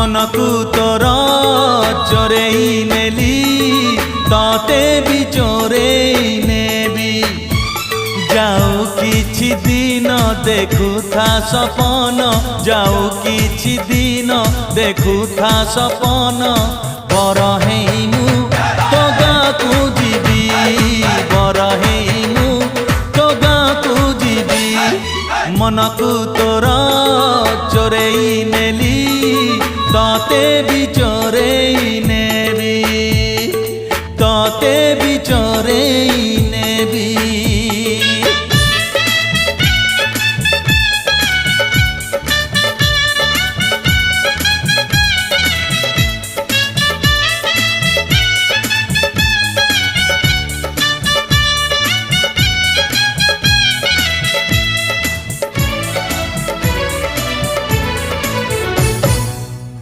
मनकु तोर चोरेई नेली तते भी चोरेई नेबी जाऊ किछि दिन देखुथा सपन जाऊ किछि दिन देखुथा सपन बर हेमु तो गाँकु जीवी बर हेमु तो गाँकु जीवी मनकु तोर चोरेई नेली तते भी